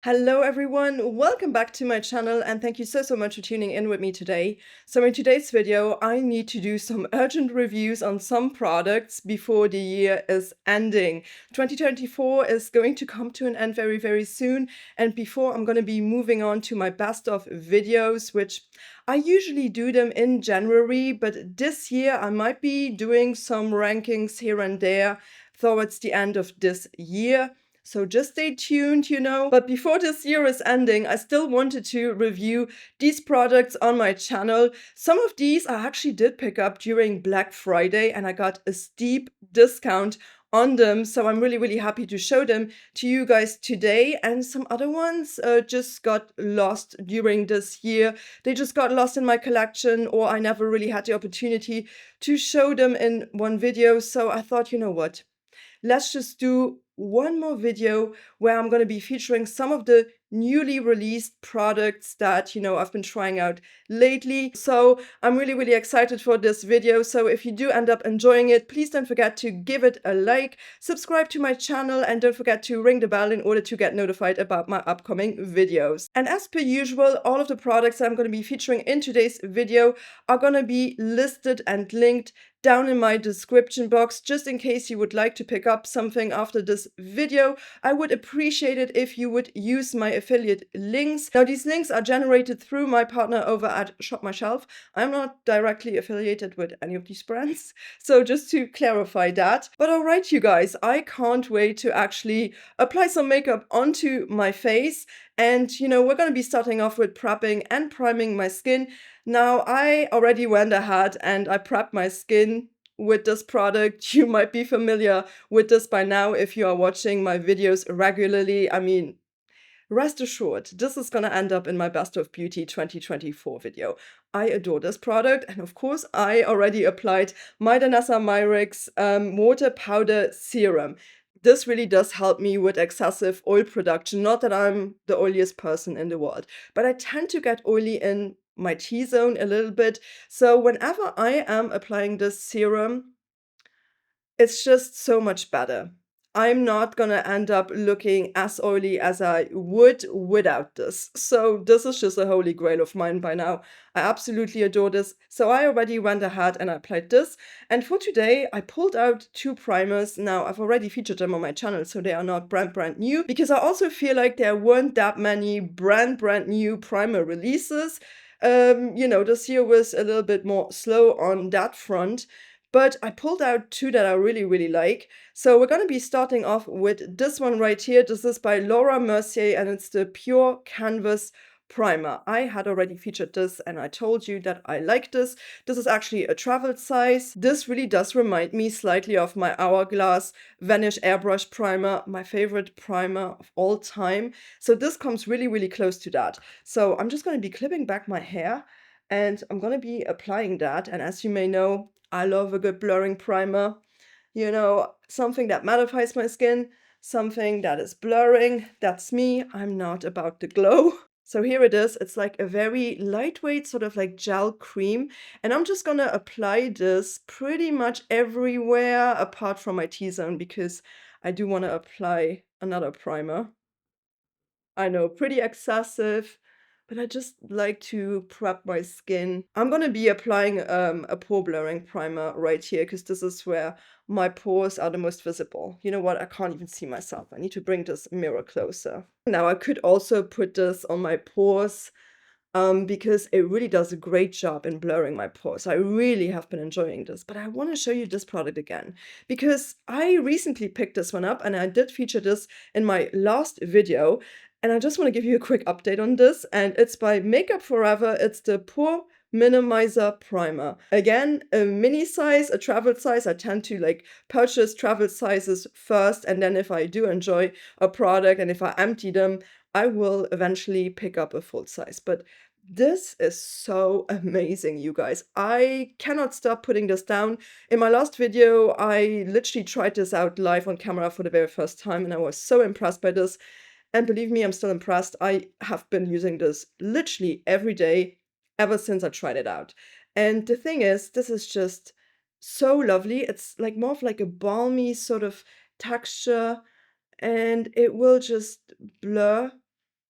Hello everyone, welcome back to my channel and thank you so much for tuning in with me today. So in today's video, I need to do some urgent reviews on some products before the year is ending. 2024 is going to come to an end very soon, and before I'm going to be moving on to my best of videos, which I usually do them in January, but this year I might be doing some rankings here and there towards the end of this year. So just stay tuned. But before this year is ending, I still wanted to review these products on my channel. Some of these I actually did pick up during Black Friday and I got a steep discount on them. So I'm really happy to show them to you guys today. And some other ones just got lost during this year. They just got lost in my collection, or I never really had the opportunity to show them in one video. So I thought, you know what? Let's just do one more video where I'm going to be featuring some of the newly released products that, I've been trying out lately. So I'm really excited for this video. So if you do end up enjoying it, please don't forget to give it a like, subscribe to my channel, and don't forget to ring the bell in order to get notified about my upcoming videos. And as per usual, all of the products that I'm going to be featuring in today's video are going to be listed and linked down in my description box, just in case you would like to pick up something after this video. I would appreciate it if you would use my affiliate links. Now, these links are generated through my partner over at Shop My Shelf. I'm not directly affiliated with any of these brands, so just to clarify that. But all right, you guys, I can't wait to actually apply some makeup onto my face. And, we're going to be starting off with prepping and priming my skin. Now, I already went ahead and I prepped my skin with this product. You might be familiar with this by now if you are watching my videos regularly. I mean, rest assured, this is going to end up in my Best of Beauty 2024 video. I adore this product, and of course, I already applied my Danessa Myricks Water Powder Serum. This really does help me with excessive oil production. Not that I'm the oiliest person in the world, but I tend to get oily in my T-zone a little bit. So whenever I am applying this serum, it's just so much better. I'm not gonna end up looking as oily as I would without this. So this is just a holy grail of mine by now. I absolutely adore this. So I already went ahead and I applied this. And for today, I pulled out two primers. Now, I've already featured them on my channel, so they are not brand new, because I also feel like there weren't that many brand new primer releases. This year was a little bit more slow on that front. But I pulled out two that I really like. So we're going to be starting off with this one right here. This is by Laura Mercier and it's the Pure Canvas Primer. I had already featured this and I told you that I like this. This is actually a travel size. This really does remind me slightly of my Hourglass Vanish Airbrush Primer, my favorite primer of all time. So this comes really close to that. So I'm just going to be clipping back my hair and I'm going to be applying that. And as you may know, I love a good blurring primer. Something that mattifies my skin, something that is blurring. That's me. I'm not about the glow. So here it is. It's like a very lightweight sort of like gel cream. And I'm just gonna apply this pretty much everywhere apart from my T-zone because I do want to apply another primer. I know, pretty excessive, but I just like to prep my skin. I'm gonna be applying a pore blurring primer right here because this is where my pores are the most visible. You know what? I can't even see myself. I need to bring this mirror closer. Now I could also put this on my pores because it really does a great job in blurring my pores. I really have been enjoying this, but I want to show you this product again because I recently picked this one up and I did feature this in my last video. And I just want to give you a quick update on this. And it's by Makeup Forever. It's the Pore Minimizer Primer. Again, a mini size, a travel size. I tend to like purchase travel sizes first. And then if I do enjoy a product and if I empty them, I will eventually pick up a full size. But this is so amazing, you guys. I cannot stop putting this down. In my last video, I literally tried this out live on camera for the very first time, and I was so impressed by this. And believe me, I'm still impressed. I have been using this literally every day ever since I tried it out. And the thing is, this is just so lovely. It's like more of like a balmy sort of texture, and it will just blur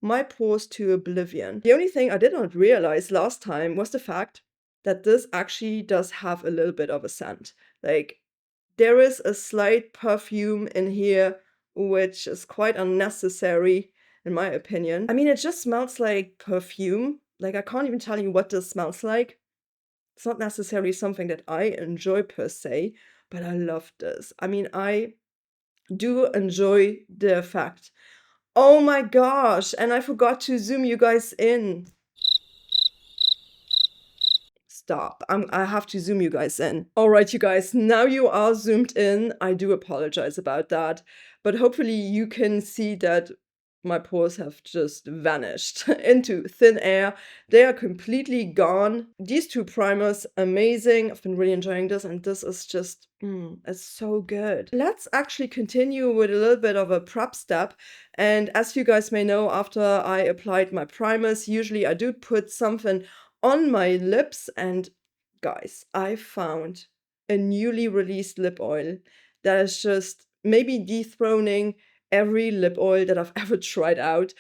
my pores to oblivion. The only thing I did not realize last time was the fact that this actually does have a little bit of a scent. Like, there is a slight perfume in here, which is quite unnecessary, in my opinion. I mean, it just smells like perfume. Like, I can't even tell you what this smells like. It's not necessarily something that I enjoy per se, but I love this. I mean, I do enjoy the effect. Oh my gosh, and I forgot to zoom you guys in. Stop. I have to zoom you guys in. All right, you guys, now you are zoomed in. I do apologize about that, but hopefully you can see that my pores have just vanished into thin air. They are completely gone. These two primers, amazing. I've been really enjoying this, and this is just, it's so good. Let's actually continue with a little bit of a prep step. And as you guys may know, after I applied my primers, usually I do put something on my lips, and guys, I found a newly released lip oil that is just maybe dethroning every lip oil that I've ever tried out.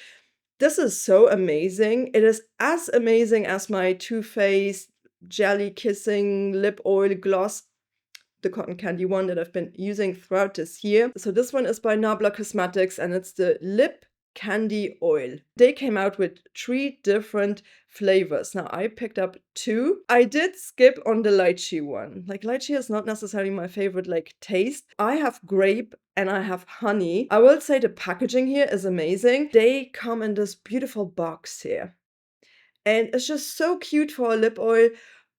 This is so amazing. It is as amazing as my Too Faced Jelly Kissing Lip Oil Gloss, the cotton candy one that I've been using throughout this year. So this one is by Nabla Cosmetics, and it's the Lip Candy Oil. They came out with 3 different flavors. Now I picked up 2. I did skip on the lychee one. Like, lychee is not necessarily my favorite like taste. I have grape and I have honey. I will say the packaging here is amazing. They come in this beautiful box here, and it's just so cute for a lip oil.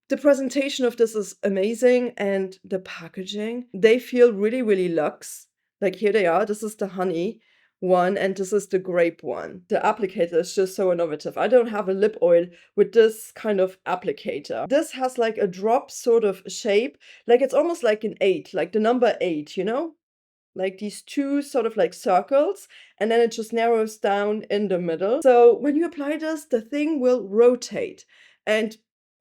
The presentation of this is amazing, and the packaging, they feel really, really luxe. Like, here they are. This is the honey one, and this is the grape one. The applicator is just so innovative. I don't have a lip oil with this kind of applicator. This has like a drop sort of shape. Like, it's almost like an 8, like the number 8, you know? Like these 2 sort of like circles, and then it just narrows down in the middle. So when you apply this, the thing will rotate. And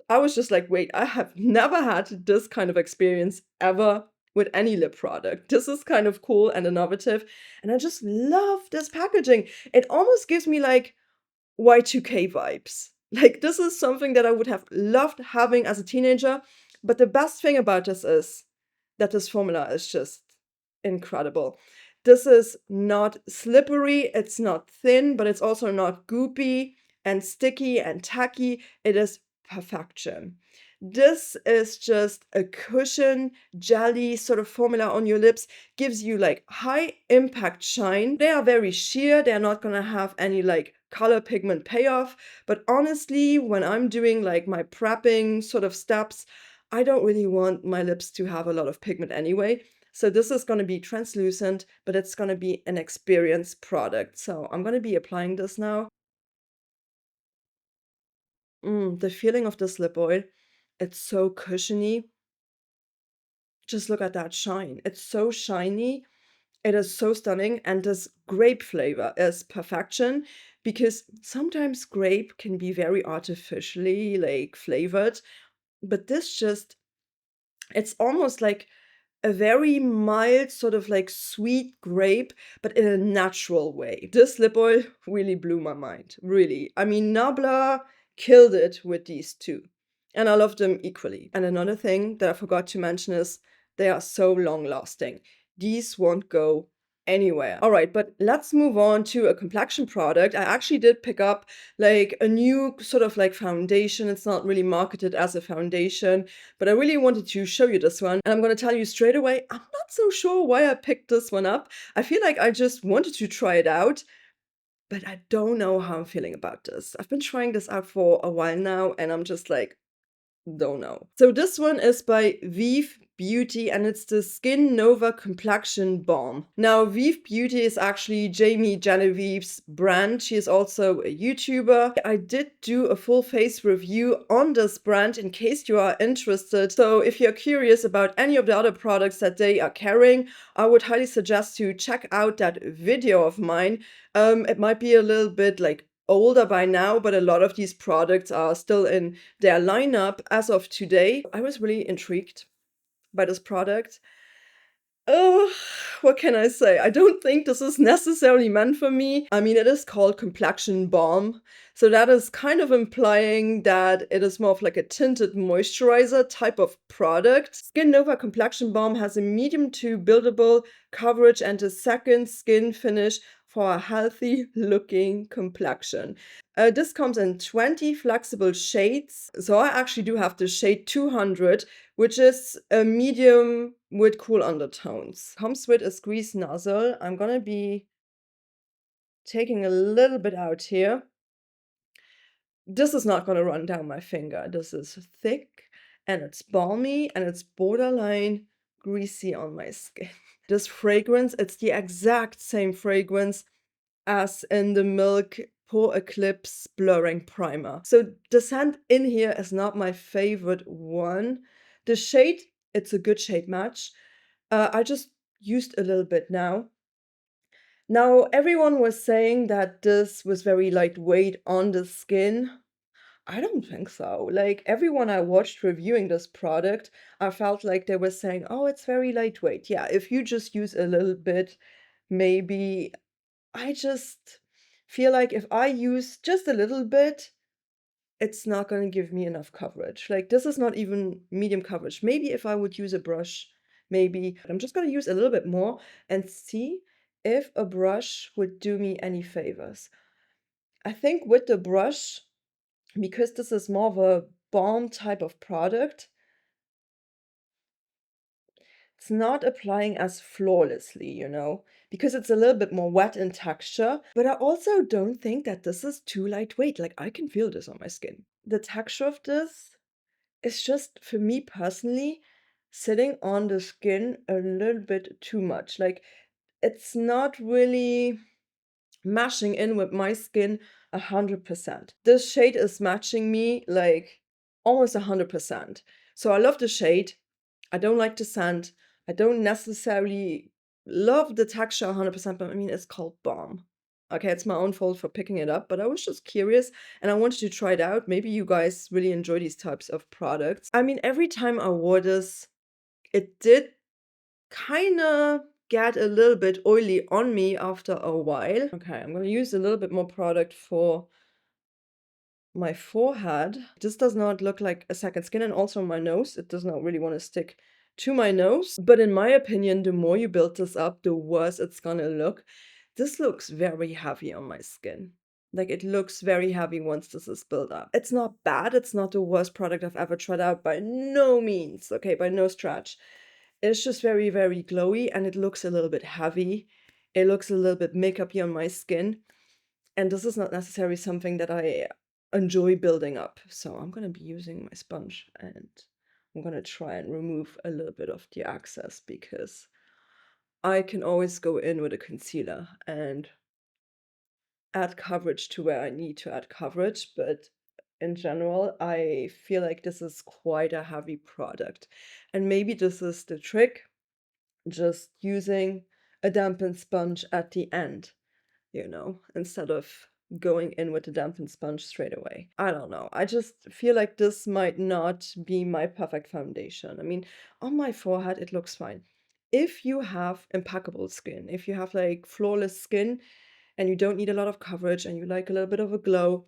I was just like, wait, I have never had this kind of experience ever with any lip product. This is kind of cool and innovative, and I just love this packaging. It almost gives me like Y2K vibes. Like, this is something that I would have loved having as a teenager, but the best thing about this is that this formula is just incredible. This is not slippery, it's not thin, but it's also not goopy and sticky and tacky. It is perfection. This is just a cushion jelly sort of formula on your lips, gives you like high impact shine. They are very sheer, they're not gonna have any like color pigment payoff, but honestly, when I'm doing like my prepping sort of steps, I don't really want my lips to have a lot of pigment anyway. So this is going to be translucent, but it's going to be an experience product. So I'm going to be applying this now. The feeling of this lip oil, it's so cushiony. Just look at that shine. It's so shiny. It is so stunning. And this grape flavor is perfection, because sometimes grape can be very artificially like flavored, but this just, it's almost like a very mild, sort of like sweet grape, but in a natural way. This lip oil really blew my mind, really. I mean, Nabla killed it with these 2, and I love them equally. And another thing that I forgot to mention is they are so long lasting. These won't go anywhere. All right, but let's move on to a complexion product. I actually did pick up like a new sort of like foundation. It's not really marketed as a foundation, but I really wanted to show you this one. And I'm going to tell you straight away, I'm not so sure why I picked this one up. I feel like I just wanted to try it out, but I don't know how I'm feeling about this. I've been trying this out for a while now, and I'm just like, don't know. So this one is by Vieve Beauty, and it's the Skin Nova Complexion Balm. Now, Vieve Beauty is actually Jamie Genevieve's brand. She is also a YouTuber. I did do a full face review on this brand in case you are interested. So if you're curious about any of the other products that they are carrying, I would highly suggest to check out that video of mine. It might be a little bit like older by now, but a lot of these products are still in their lineup as of today. I was really intrigued by this product. Oh, what can I say? I don't think this is necessarily meant for me. I mean, it is called complexion balm, so that is kind of implying that it is more of like a tinted moisturizer type of product. Skin Nova Complexion Balm has a medium to buildable coverage and a second skin finish for a healthy looking complexion. This comes in 20 flexible shades. So I actually do have the shade 200, which is a medium with cool undertones. Comes with a squeeze nozzle. I'm gonna be taking a little bit out here. This is not gonna run down my finger. This is thick and it's balmy and it's borderline greasy on my skin. This fragrance, it's the exact same fragrance as in the Milk Pore Eclipse Blurring Primer. So the scent in here is not my favorite one. The shade, it's a good shade match. I just used a little bit now. Now, everyone was saying that this was very lightweight on the skin. I don't think so. Like everyone I watched reviewing this product, I felt like they were saying, oh, it's very lightweight. Yeah, if you just use a little bit, maybe. I just feel like if I use just a little bit, it's not going to give me enough coverage. Like this is not even medium coverage. Maybe if I would use a brush, maybe. I'm just going to use a little bit more and see if a brush would do me any favors. I think with the brush, because this is more of a balm type of product, it's not applying as flawlessly, you know, because it's a little bit more wet in texture. But I also don't think that this is too lightweight. Like I can feel this on my skin. The texture of this is just, for me personally, sitting on the skin a little bit too much. Like it's not really mashing in with my skin 100%. This shade is matching me like almost 100%. So I love the shade. I don't like the scent. I don't necessarily love the texture 100%, but I mean, it's called balm. Okay, it's my own fault for picking it up, but I was just curious and I wanted to try it out. Maybe you guys really enjoy these types of products. I mean, every time I wore this, it did kind of get a little bit oily on me after a while. Okay, I'm going to use a little bit more product for my forehead. This does not look like a second skin, and also my nose. It does not really want to stick to my nose. But in my opinion, the more you build this up, the worse it's gonna look. This looks very heavy on my skin. Like it looks very heavy once this is built up. It's not bad. It's not the worst product I've ever tried out by no means. Okay, by no stretch. It's just very, very glowy and it looks a little bit heavy. It looks a little bit makeupy on my skin. And this is not necessarily something that I enjoy building up. So I'm going to be using my sponge and I'm going to try and remove a little bit of the excess because I can always go in with a concealer and add coverage to where I need to add coverage. But in general, I feel like this is quite a heavy product. And maybe this is the trick, just using a dampened sponge at the end, you know, instead of going in with a dampened sponge straight away. I don't know. I just feel like this might not be my perfect foundation. I mean, on my forehead, it looks fine. If you have impeccable skin, if you have like flawless skin and you don't need a lot of coverage and you like a little bit of a glow,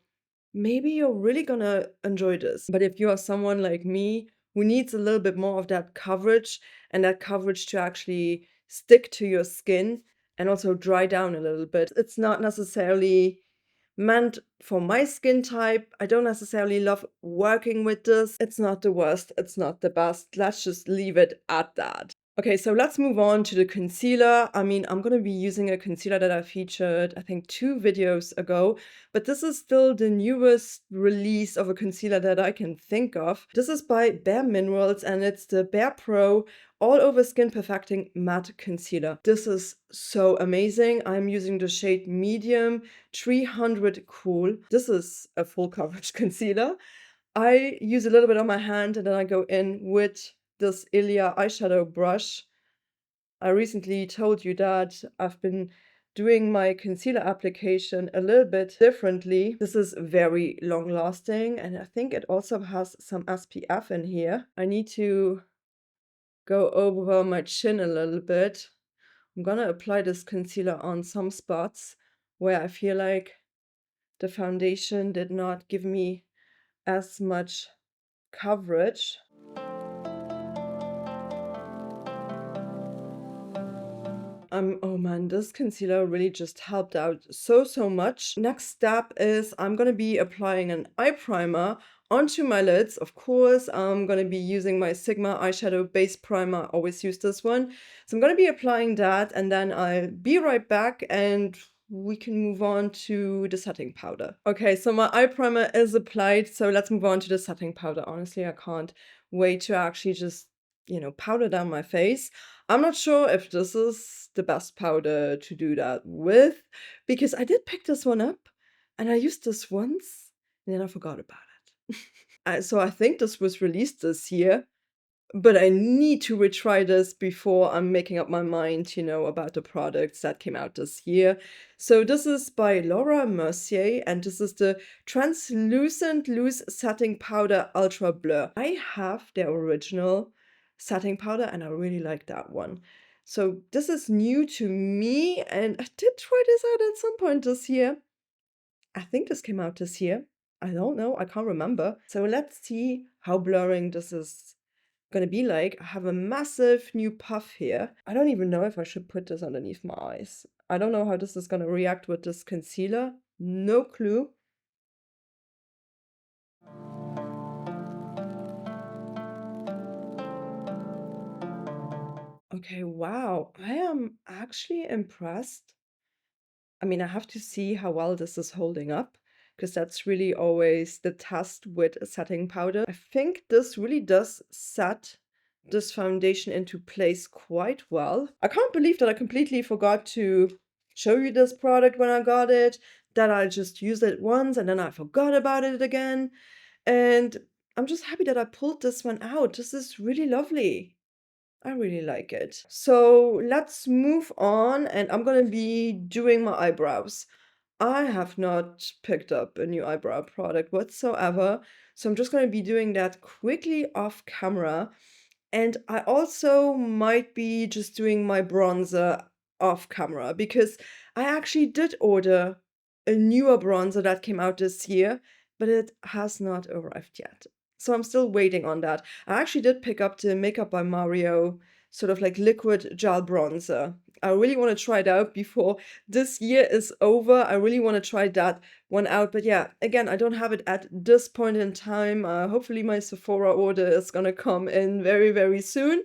maybe you're really gonna enjoy this. But if you are someone like me who needs a little bit more of that coverage and that coverage to actually stick to your skin and also dry down a little bit, it's not necessarily meant for my skin type. I don't necessarily love working with this. It's not the worst, it's not the best. Let's just leave it at that. Okay, so let's move on to the concealer. I mean, I'm going to be using a concealer that I featured, I think, 2 videos ago, but this is still the newest release of a concealer that I can think of. This is by Bare Minerals and it's the Bare Pro All Over Skin Perfecting Matte Concealer. This is so amazing. I'm using the shade Medium 300 Cool. This is a full coverage concealer. I use a little bit on my hand and then I go in with this Ilia eyeshadow brush. I recently told you that I've been doing my concealer application a little bit differently. This is very long lasting and I think it also has some SPF in here. I need to go over my chin a little bit. I'm gonna apply this concealer on some spots where I feel like the foundation did not give me as much coverage. Oh man, this concealer really just helped out so much. Next step is I'm gonna be applying an eye primer onto my lids. Of course, I'm gonna be using my Sigma eyeshadow base primer. I always use this one. So I'm gonna be applying that, and then I'll be right back and we can move on to the setting powder. Okay, so my eye primer is applied, so let's move on to the setting powder. Honestly, I can't wait to actually just, powder down my face. I'm not sure if this is the best powder to do that with, because I did pick this one up and I used this once and then I forgot about it. So I think this was released this year, but I need to retry this before I'm making up my mind, about the products that came out this year. So this is by Laura Mercier, and this is the Translucent Loose Setting Powder Ultra Blur. I have the original setting powder, and I really like that one. So this is new to me, and I did try this out at some point this year. I think this came out this year. I don't know, I can't remember. So let's see how blurring this is gonna be like. I have a massive new puff here. I don't even know if I should put this underneath my eyes. I don't know how this is gonna react with this concealer. No clue. Okay, wow. I am actually impressed. I mean, I have to see how well this is holding up, because that's really always the test with a setting powder. I think this really does set this foundation into place quite well. I can't believe that I completely forgot to show you this product when I got it, that I just used it once and then I forgot about it again. And I'm just happy that I pulled this one out. This is really lovely. I really like it. So let's move on, and I'm gonna be doing my eyebrows. I have not picked up a new eyebrow product whatsoever, so I'm just gonna be doing that quickly off camera. And I also might be just doing my bronzer off camera, because I actually did order a newer bronzer that came out this year, but it has not arrived yet. So I'm still waiting on that. I actually did pick up the Makeup by Mario sort of like liquid gel bronzer. I really want to try it out before this year is over. I really want to try that one out. But yeah, again, I don't have it at this point in time. Hopefully my Sephora order is gonna come in very soon.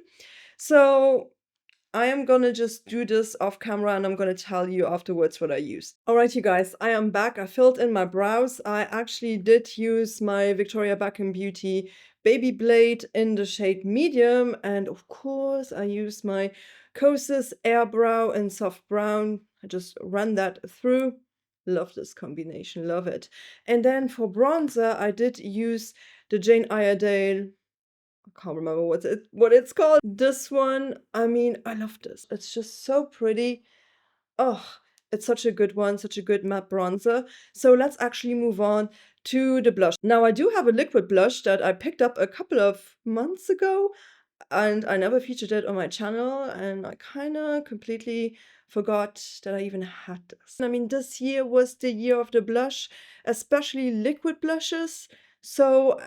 So I am gonna just do this off camera and I'm gonna tell you afterwards what I used. Alright, you guys, I am back. I filled in my brows. I actually did use my Victoria Beckham Beauty Baby Blade in the shade medium, and of course I used my Kosas Air Brow in soft brown. I just ran that through. Love this combination, love it. And then for bronzer, I did use the Jane Iredale, I can't remember what it's called. This one, I mean, I love this. It's just so pretty. Oh, it's such a good one, such a good matte bronzer. So let's actually move on to the blush. Now, I do have a liquid blush that I picked up a couple of months ago, and I never featured it on my channel, and I kind of completely forgot that I even had this. I mean, this year was the year of the blush, especially liquid blushes. So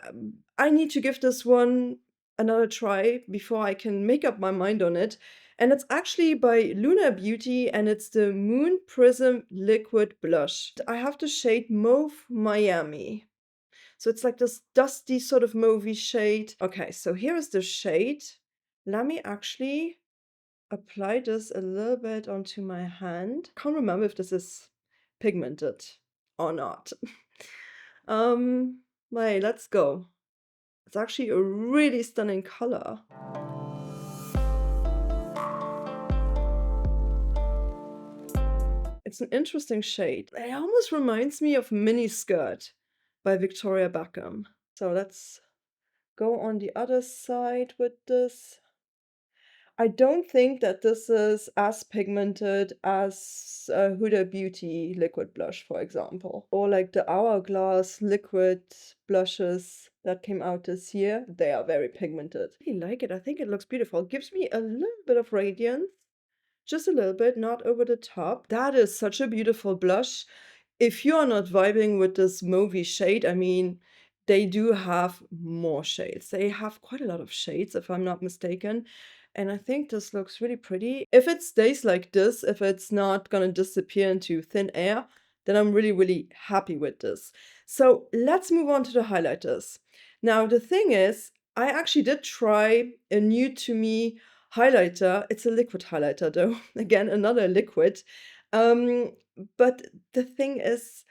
I need to give this one another try before I can make up my mind on it. And it's actually by Luna Beauty, and it's the Moon Prism Liquid Blush. I have the shade Mauve Miami. So it's like this dusty sort of mauvey shade. Okay, so here is the shade. Let me actually apply this a little bit onto my hand. Can't remember if this is pigmented or not. Wait, let's go. It's actually a really stunning color. It's an interesting shade. It almost reminds me of Mini Skirt by Victoria Beckham. So let's go on the other side with this. I don't think that this is as pigmented as Huda Beauty liquid blush, for example, or like the Hourglass liquid blushes. that came out this year. They are very pigmented. I really like it. I think it looks beautiful. It gives me a little bit of radiance. Just a little bit, not over the top. That is such a beautiful blush. If you are not vibing with this mauvey shade, I mean, they do have more shades. They have quite a lot of shades, if I'm not mistaken. And I think this looks really pretty. If it stays like this, if it's not gonna disappear into thin air, then I'm really, really happy with this. So let's move on to the highlighters. Now, the thing is, I actually did try a new to me highlighter. It's a liquid highlighter though. Again, another liquid. But the thing is,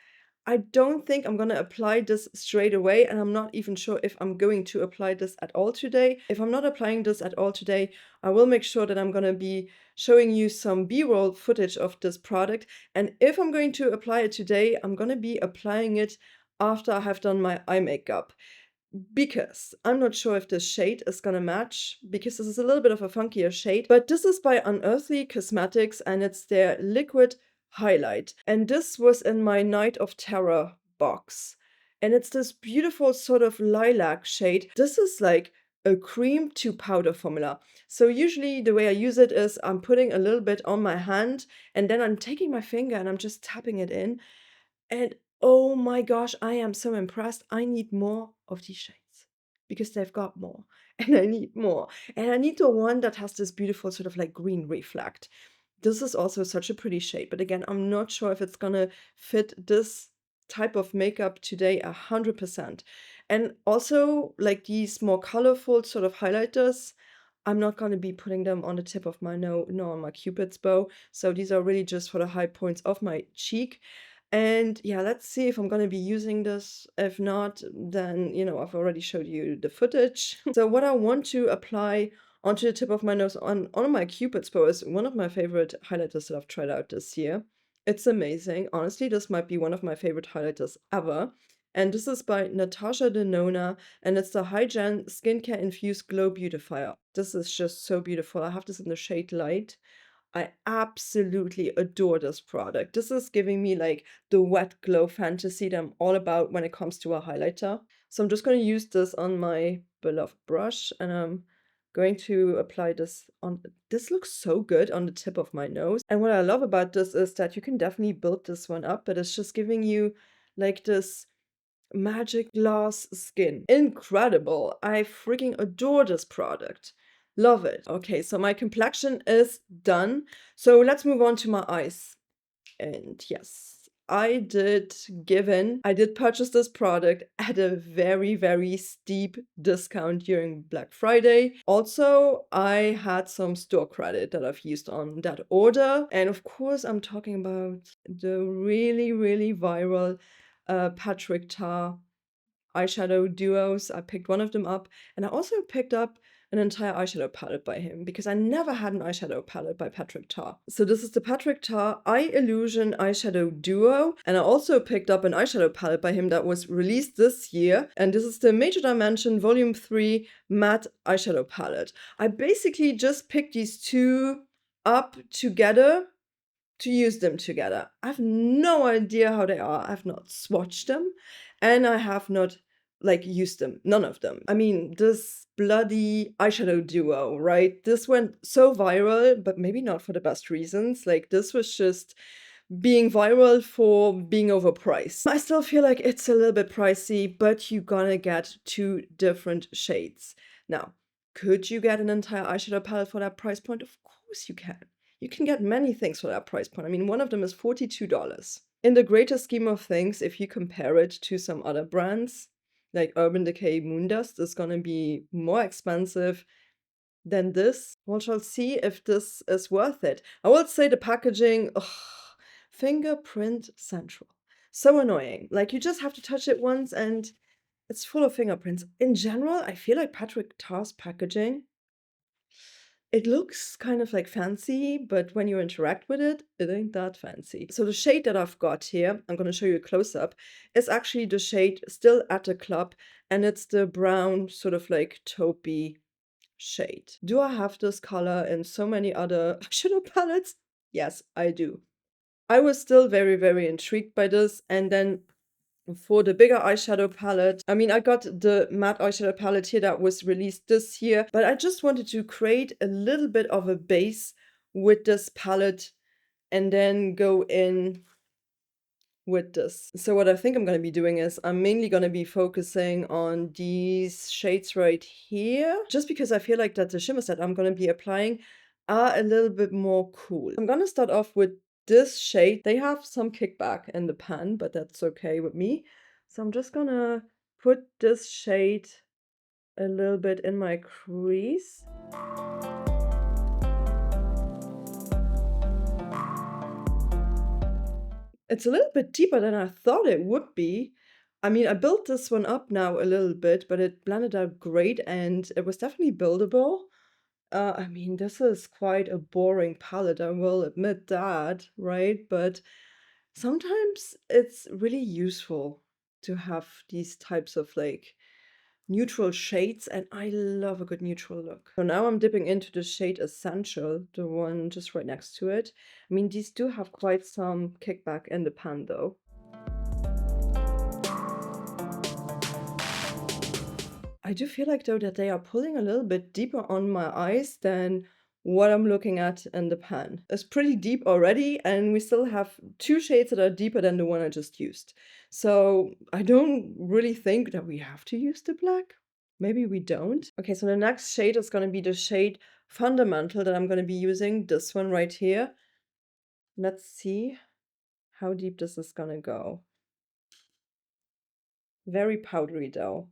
I don't think I'm gonna apply this straight away, and I'm not even sure if I'm going to apply this at all today. If I'm not applying this at all today, I will make sure that I'm gonna be showing you some B-roll footage of this product. And if I'm going to apply it today, I'm gonna be applying it after I have done my eye makeup. Because I'm not sure if this shade is gonna match, because this is a little bit of a funkier shade, but this is by Unearthly Cosmetics and it's their liquid highlight. And this was in my Night of Terror box. And it's this beautiful sort of lilac shade. This is like a cream to powder formula. So usually the way I use it is I'm putting a little bit on my hand and then I'm taking my finger and I'm just tapping it in. And oh my gosh, I am so impressed. I need more of these shades because they've got more and I need more. And I need the one that has this beautiful sort of like green reflect. This is also such a pretty shade, but again, I'm not sure if it's gonna fit this type of makeup today 100%. And also, like these more colorful sort of highlighters, I'm not gonna be putting them on the tip of my nose, nor on my cupid's bow. So these are really just for the high points of my cheek. And yeah, let's see if I'm gonna be using this. If not, then, you know, I've already showed you the footage. So what I want to apply onto the tip of my nose on my Cupid's bow is one of my favorite highlighters that I've tried out this year. It's amazing. Honestly, this might be one of my favorite highlighters ever. And this is by Natasha Denona, and it's the Hygiene Skincare Infused Glow Beautifier. This is just so beautiful. I have this in the shade Light. I absolutely adore this product. This is giving me like the wet glow fantasy that I'm all about when it comes to a highlighter. So I'm just going to use this on my beloved brush and I'm going to apply this on. This looks so good on the tip of my nose. And what I love about this is that you can definitely build this one up, but it's just giving you like this magic glass skin. Incredible. I freaking adore this product. Love it. Okay, so my complexion is done. So let's move on to my eyes. And yes, I did give in. I did purchase this product at a very, very steep discount during Black Friday. Also, I had some store credit that I've used on that order. And of course, I'm talking about the really, really viral Patrick Tar eyeshadow duos. I picked one of them up, and I also picked up an entire eyeshadow palette by him because I never had an eyeshadow palette by Patrick Tar. So this is the Patrick Tar Eye Illusion Eyeshadow Duo, and I also picked up an eyeshadow palette by him that was released this year, and this is the Major Dimension Volume 3 Matte Eyeshadow Palette. I basically just picked these two up together to use them together. I have no idea how they are. I've not swatched them and I have not like used them. None of them. I mean, this bloody eyeshadow duo, right? This went so viral, but maybe not for the best reasons. Like this was just being viral for being overpriced. I still feel like it's a little bit pricey, but you're gonna get two different shades. Now, could you get an entire eyeshadow palette for that price point? Of course you can. You can get many things for that price point. I mean, one of them is $42. In the greater scheme of things, if you compare it to some other brands, like Urban Decay Moon Dust is gonna be more expensive than this. We shall see if this is worth it. I will say the packaging, ugh, fingerprint central. So annoying. Like you just have to touch it once and it's full of fingerprints. In general, I feel like Patrick Tar's packaging, it looks kind of like fancy, but when you interact with it, it ain't that fancy. So the shade that I've got here, I'm going to show you a close-up, is actually the shade Still at the Club, and it's the brown sort of like taupey shade. Do I have this color in so many other eyeshadow palettes? Yes, I do. I was still very, very intrigued by this, and then For the bigger eyeshadow palette, I mean, I got the matte eyeshadow palette here that was released this year, but I just wanted to create a little bit of a base with this palette and then go in with this. So what I think I'm going to be doing is I'm mainly going to be focusing on these shades right here, just because I feel like that the shimmers that I'm going to be applying are a little bit more cool. I'm going to start off with this shade. They have some kickback in the pan, but that's okay with me. So I'm just going to put this shade a little bit in my crease. It's a little bit deeper than I thought it would be. I mean, I built this one up now a little bit, but it blended out great and it was definitely buildable. I mean, this is quite a boring palette, I will admit that, right? But sometimes it's really useful to have these types of like neutral shades, and I love a good neutral look. So now I'm dipping into the shade Essential, the one just right next to it. I mean, these do have quite some kickback in the pan though. I do feel like though that they are pulling a little bit deeper on my eyes than what I'm looking at in the pan. It's pretty deep already, and we still have two shades that are deeper than the one I just used. So I don't really think that we have to use the black. Maybe we don't. Okay, so the next shade is going to be the shade Fundamental that I'm going to be using, this one right here. Let's see how deep this is going to go. Very powdery though.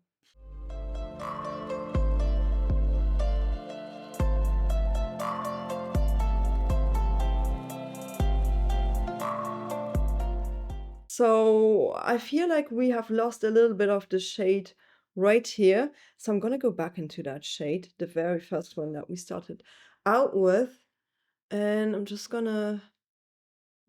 So I feel like we have lost a little bit of the shade right here. So I'm gonna go back into that shade, the very first one that we started out with. And I'm just gonna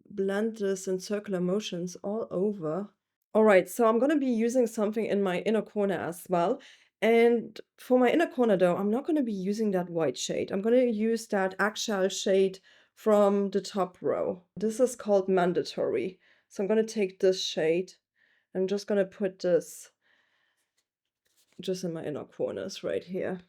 blend this in circular motions all over. All right, so I'm gonna be using something in my inner corner as well. And for my inner corner though, I'm not gonna be using that white shade. I'm gonna use that eggshell shade from the top row. This is called Mandatory. So I'm gonna take this shade. I'm just gonna put this just in my inner corners right here.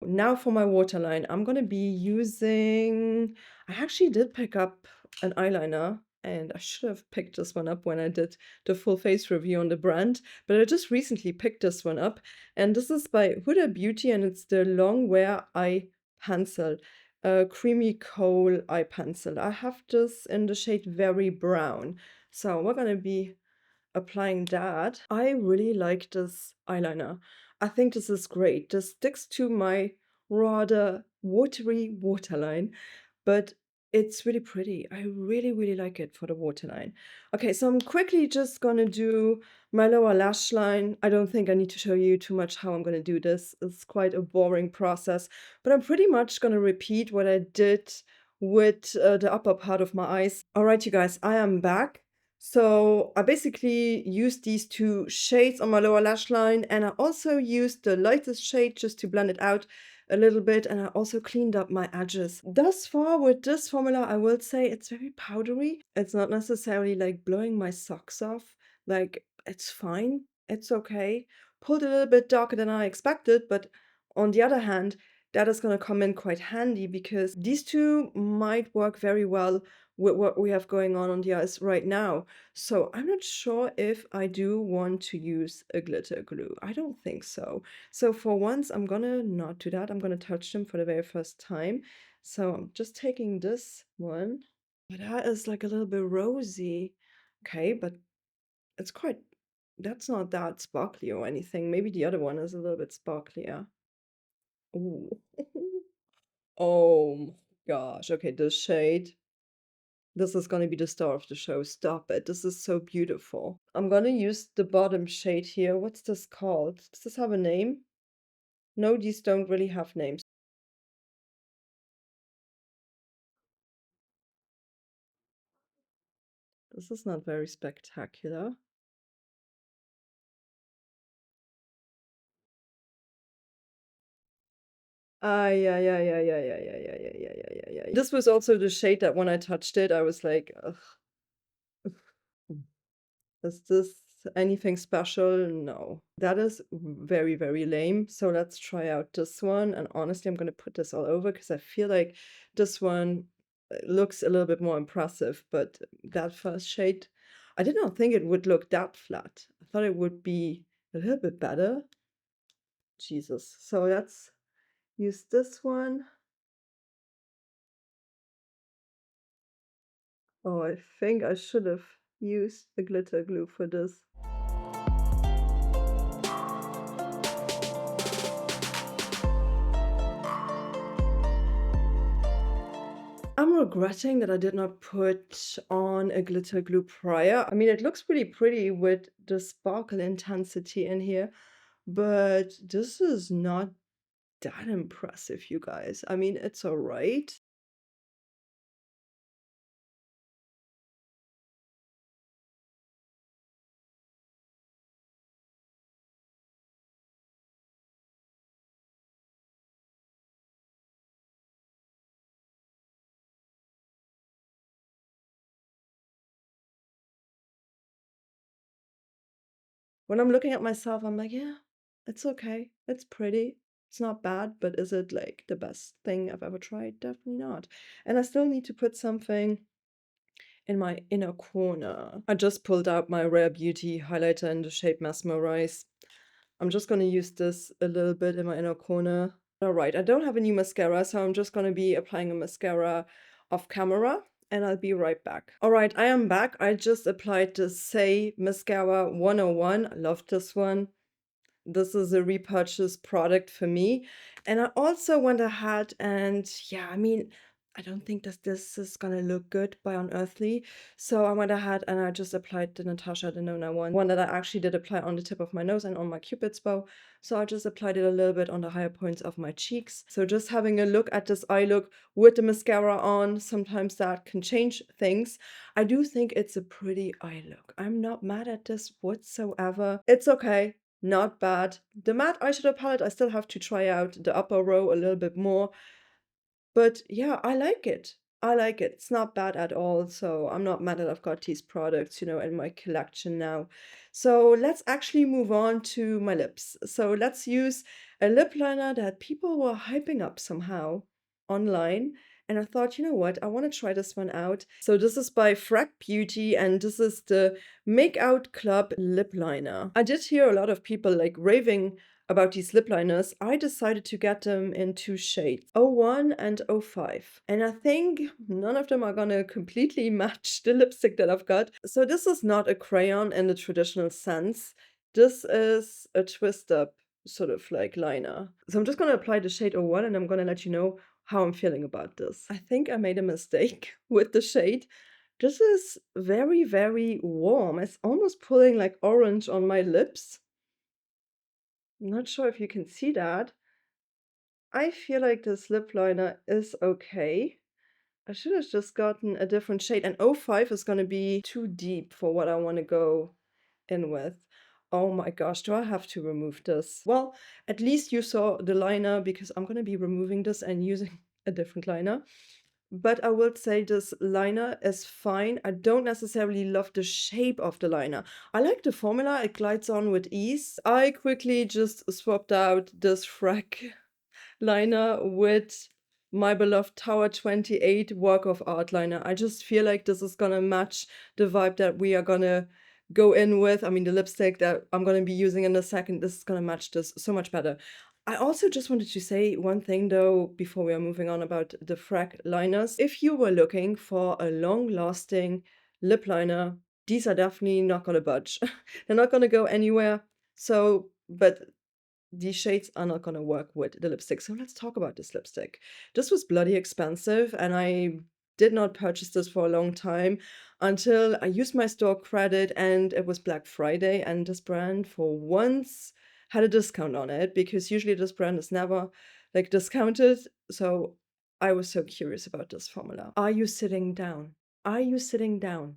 Now for my waterline, I'm gonna be using, I actually did pick up an eyeliner, and I should have picked this one up when I did the full face review on the brand, but I just recently picked this one up, and this is by Huda Beauty, and it's the Long Wear Eye Pencil, a creamy coal eye pencil. I have this in the shade Very Brown, so we're gonna be applying that. I really like this eyeliner. I think this is great. This sticks to my rather watery waterline, but it's really pretty. I really, really like it for the waterline. Okay, so I'm quickly just gonna do my lower lash line. I don't think I need to show you too much how I'm gonna do this. It's quite a boring process, but I'm pretty much gonna repeat what I did with the upper part of my eyes. All right, you guys, I am back. So I basically used these two shades on my lower lash line, and I also used the lightest shade just to blend it out a little bit, and I also cleaned up my edges. Thus far with this formula, I will say it's very powdery. It's not necessarily like blowing my socks off. Like, it's fine. It's okay. Pulled a little bit darker than I expected, but on the other hand, that is going to come in quite handy because these two might work very well with what we have going on the eyes right now. So I'm not sure if I do want to use a glitter glue. I don't think so. So for once, I'm gonna not do that. I'm gonna touch them for the very first time. So I'm just taking this one. But that is like a little bit rosy. Okay, but it's quite, that's not that sparkly or anything. Maybe the other one is a little bit sparklier. Ooh. Oh my gosh. Okay, this shade. This is gonna be the star of the show. Stop it. This is so beautiful. I'm gonna use the bottom shade here. What's this called? Does this have a name? No, these don't really have names. This is not very spectacular. Yeah, yeah, yeah, yeah, yeah, yeah, yeah, yeah, yeah, yeah, yeah, yeah. This was also the shade that when I touched it, I was like, ugh. Is this anything special? No. That is very, very lame. So let's try out this one. And honestly, I'm going to put this all over because I feel like this one looks a little bit more impressive. But that first shade, I did not think it would look that flat. I thought it would be a little bit better. Jesus. So let's use this one. Oh, I think I should have used the glitter glue for this. I'm regretting that I did not put on a glitter glue prior. I mean, it looks really pretty with the sparkle intensity in here, but this is not that impressive, you guys. I mean, it's all right. When I'm looking at myself, I'm like, yeah, it's okay. It's pretty. It's not bad, but is it like the best thing I've ever tried? Definitely not. And I still need to put something in my inner corner. I just pulled out my Rare Beauty highlighter in the shade Mesmerize. I'm just going to use this a little bit in my inner corner. All right, I don't have a new mascara, so I'm just going to be applying a mascara off camera, and I'll be right back. All right, I am back. I just applied the Say Mascara 101. I love this one. This is a repurchase product for me. And I also went ahead and, yeah, I mean, I don't think that this is gonna look good by Unearthly. So I went ahead and I just applied the Natasha Denona one that I actually did apply on the tip of my nose and on my Cupid's bow. So I just applied it a little bit on the higher points of my cheeks. So just having a look at this eye look with the mascara on, sometimes that can change things. I do think it's a pretty eye look. I'm not mad at this whatsoever. It's okay. Not bad. The matte eyeshadow palette, I still have to try out the upper row a little bit more. But yeah, I like it. I like it. It's not bad at all. So I'm not mad that I've got these products, in my collection now. So let's actually move on to my lips. So let's use a lip liner that people were hyping up somehow online. And I thought, you know what? I want to try this one out. So this is by Frack Beauty, and this is the Make Out Club lip liner. I did hear a lot of people like raving about these lip liners. I decided to get them in two shades, 01 and 05. And I think none of them are gonna completely match the lipstick that I've got. So this is not a crayon in the traditional sense. This is a twist up sort of like liner. So I'm just gonna apply the shade 01 and I'm gonna let you know how I'm feeling about this. I think I made a mistake with the shade. This is very, very warm. It's almost pulling like orange on my lips. I'm not sure if you can see that. I feel like this lip liner is okay. I should have just gotten a different shade. And 05 is going to be too deep for what I want to go in with. Oh my gosh, do I have to remove this? Well, at least you saw the liner because I'm going to be removing this and using a different liner. But I will say this liner is fine. I don't necessarily love the shape of the liner. I like the formula, it glides on with ease. I quickly just swapped out this Frack liner with my beloved Tower 28 work of art liner. I just feel like this is gonna match the vibe that we are gonna go in with. I mean, the lipstick that I'm gonna be using in a second, this is gonna match this so much better. I also just wanted to say one thing though, before we are moving on about the Frack liners. If you were looking for a long-lasting lip liner, these are definitely not gonna budge. They're not gonna go anywhere. So, but these shades are not gonna work with the lipstick. So let's talk about this lipstick. This was bloody expensive, and I did not purchase this for a long time until I used my store credit and it was Black Friday, and this brand for once had a discount on it because usually this brand is never like discounted. So I was so curious about this formula. Are you sitting down? Are you sitting down?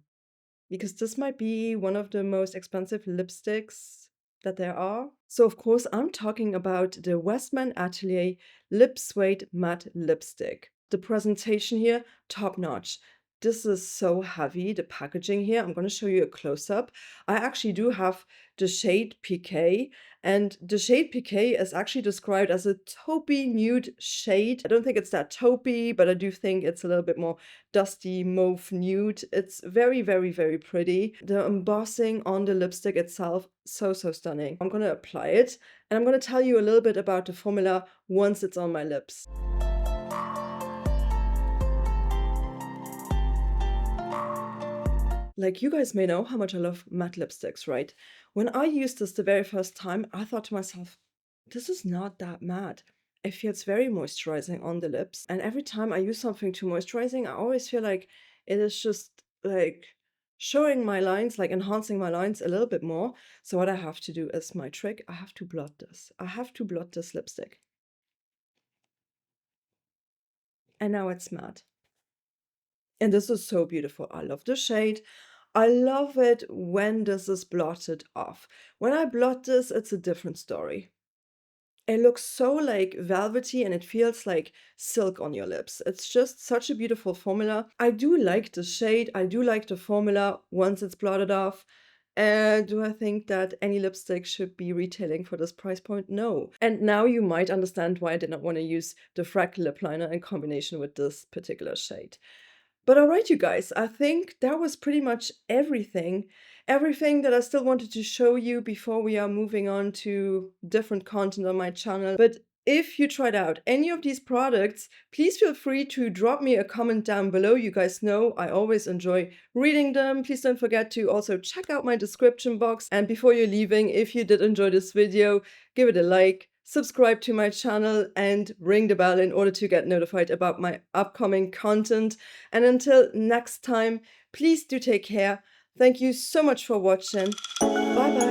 Because this might be one of the most expensive lipsticks that there are. So of course I'm talking about the Westman Atelier Lip Suede Matte Lipstick. The presentation here, top notch. This is so heavy, the packaging here. I'm gonna show you a close-up. I actually do have the shade PK, and the shade PK is actually described as a taupey nude shade. I don't think it's that taupey, but I do think it's a little bit more dusty mauve nude. It's very, very, very pretty. The embossing on the lipstick itself, so, so stunning. I'm gonna apply it, and I'm gonna tell you a little bit about the formula once it's on my lips. Like, you guys may know how much I love matte lipsticks, right? When I used this the very first time, I thought to myself, this is not that matte. It feels very moisturizing on the lips. And every time I use something too moisturizing, I always feel like it is just like showing my lines, like enhancing my lines a little bit more. So what I have to do is my trick. I have to blot this. I have to blot this lipstick. And now it's matte. And this is so beautiful. I love the shade. I love it when this is blotted off. When I blot this, it's a different story. It looks so like velvety and it feels like silk on your lips. It's just such a beautiful formula. I do like the shade. I do like the formula once it's blotted off. Do I think that any lipstick should be retailing for this price point? No. And now you might understand why I did not want to use the Freckle lip liner in combination with this particular shade. But all right, you guys, I think that was pretty much everything. Everything that I still wanted to show you before we are moving on to different content on my channel. But if you tried out any of these products, please feel free to drop me a comment down below. You guys know I always enjoy reading them. Please don't forget to also check out my description box. And before you're leaving, if you did enjoy this video, give it a like, subscribe to my channel, and ring the bell in order to get notified about my upcoming content. And until next time, please do take care. Thank you so much for watching. Bye bye.